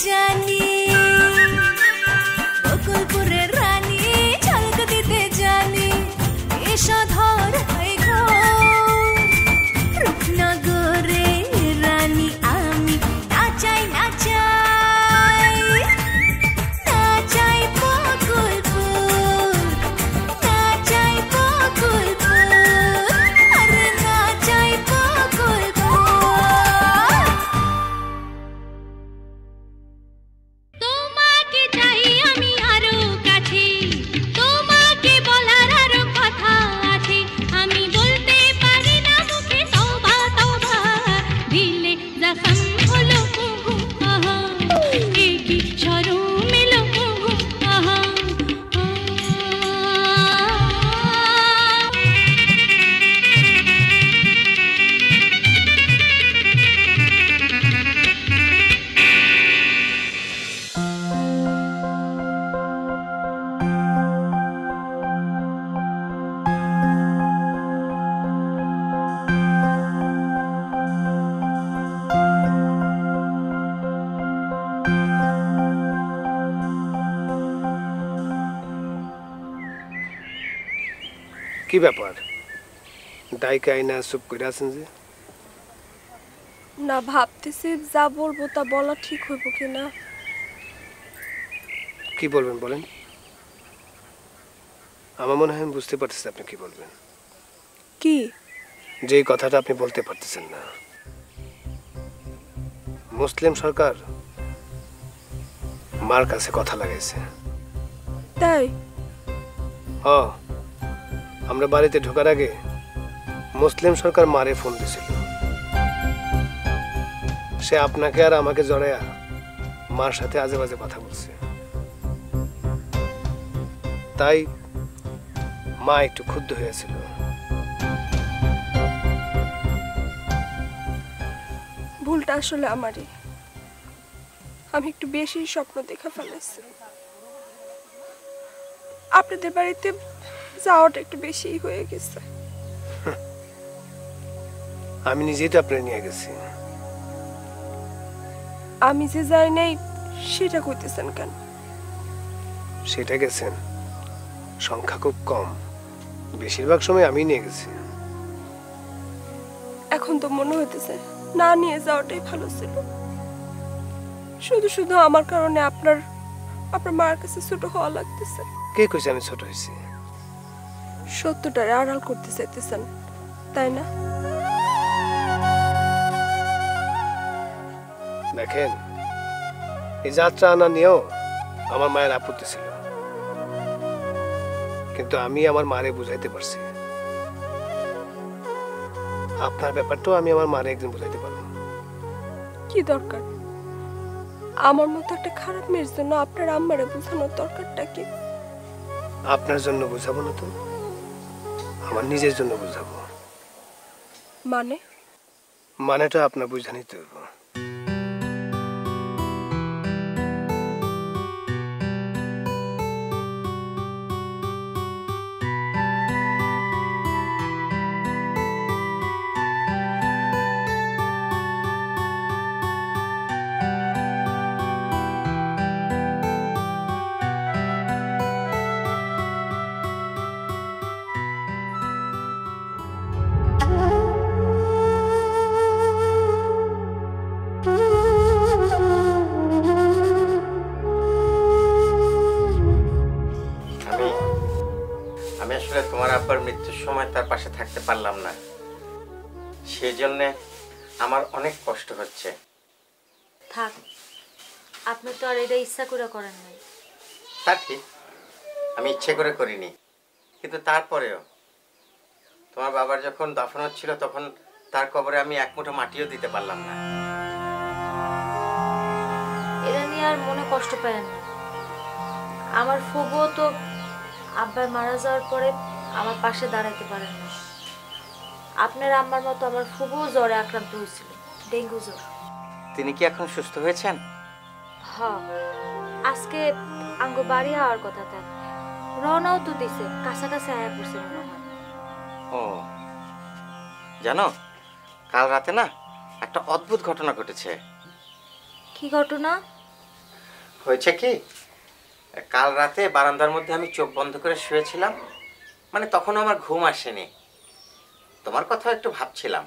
জানি বকুলপুরের রানী ঝলক দিতে জানি এসো ধর হয়ে গো রূপনগরে রানী আমি নাচাই নাচাই নাচাই বকুলপুর নাচাই বকুলপুর আরে নাচাই বকুলপুর তোমাকে চাই আমি আরো কাছে তোমাকে বলার আরো কথা আছে আমি বলতে পারি না মুখে তওবা তওবা দিলে জখম হলো আহা এ কি শরম এলো আহা কি ব্যাপার ডাইকে আইনা চুপ করে আছেন যে? না ভাবতেছি যা বলবো তা বলা ঠিক হইব কিনা। কি বলবেন বলেন। আমার মনে হয় আমি বুঝতে পারতেছি আপনি কি বলবেন। কি? যে কথাটা আপনি বলতে পারতেছেন না। মুসলিম সরকার মার কাছে কথা লাগাইছে। তাই? আমরা বাড়িতে ঢোকার আগে মুসলিম সরকার মারে ফোন দিছিল। সে আপনাকে আর আমাকে জড়াইয়া মার সাথে আজে বাজে কথা বলছে। তাই মা একটু ক্ষুব্ধ হয়েছিল। ভুলটা আসলে আমারই। আমি একটু বেশি স্বপ্ন দেখা ফেলেছি। আপনাদের বাড়িতে যাওয়াটা একটু বেশি হয়ে গেছে। আমি নিজেই তো আপনার নিয়ে গেছি। আমি যে যাই নাই সেটা কইতেছেন কেন? সেটা গেছেন সংখ্যা খুব কম, বেশিরভাগ সময় আমি নিয়ে গেছি। এখন তো মনে হইতেছে না নিয়ে যাওয়াটাই ভালো ছিল। শুধু শুধু আমার কারণে আপনার মার কাছে ছোট হওয়া লাগতেছে। কে কইছে আমি ছোট হয়েছি? সত্যটারে আড়াল করতে চাইতেছেন তাই না? দেখেন, এই যাত্রা আনা নিয়েও আমার মায়ের আপত্তি ছিল, কিন্তু আমি আমার মারে বুঝাইতে পারছি। আপনার ব্যাপারটাও আমি আমার মারে একদিন বুঝাইতে পারবো। কি দরকার? আমার মতো একটা খারাপ মেয়ের জন্য আপনার আম্মারে বোঝানোর দরকারটা কি? আপনার জন্য বুঝাবো না তো, আমার নিজের জন্য বুঝাবো। মানেটা আপনার বুঝা নিতে হইব। মৃত্যুর সময় তার পাশে থাকতে পারলাম না, সেই জন্য আমার অনেক কষ্ট হচ্ছে। থাক, আপনি তো আর এটা ইচ্ছা করে করেন নাই। তা ঠিক, আমি ইচ্ছে করে করিনি, কিন্তু তারপরেও তোমার বাবার যখন দাফন হচ্ছিল তখন তার কবরে আমি এক মুঠো মাটিও দিতে পারলাম না। এটা নিয়ে আর মনে কষ্ট পেলেন না। আমার ফুবুও তো আব্বার মারা যাওয়ার পরে আমার পাশে দাঁড়াইতে পারেন না। আপনার আম্মার মতো আমার ফুবুও জ্বরে আক্রান্ত হয়েছিল, ডেঙ্গু জ্বর। তিনি কি এখন সুস্থ হয়েছেন? হ্যাঁ, আজকে আঙ্গ বাড়ি হওয়ার কথা। তার রওনাও তো দিছে, কাছাকাছি আয়া পড়ছে মনে হয়। ও জানো, কাল রাতে না একটা অদ্ভুত ঘটনা ঘটেছে। কি ঘটনা? হয়েছে কি, কাল রাতে বারান্দার মধ্যে আমি চোখ বন্ধ করে শুয়েছিলাম, মানে তখন আমার ঘুম আসেনি, তোমার কথা একটু ভাবছিলাম।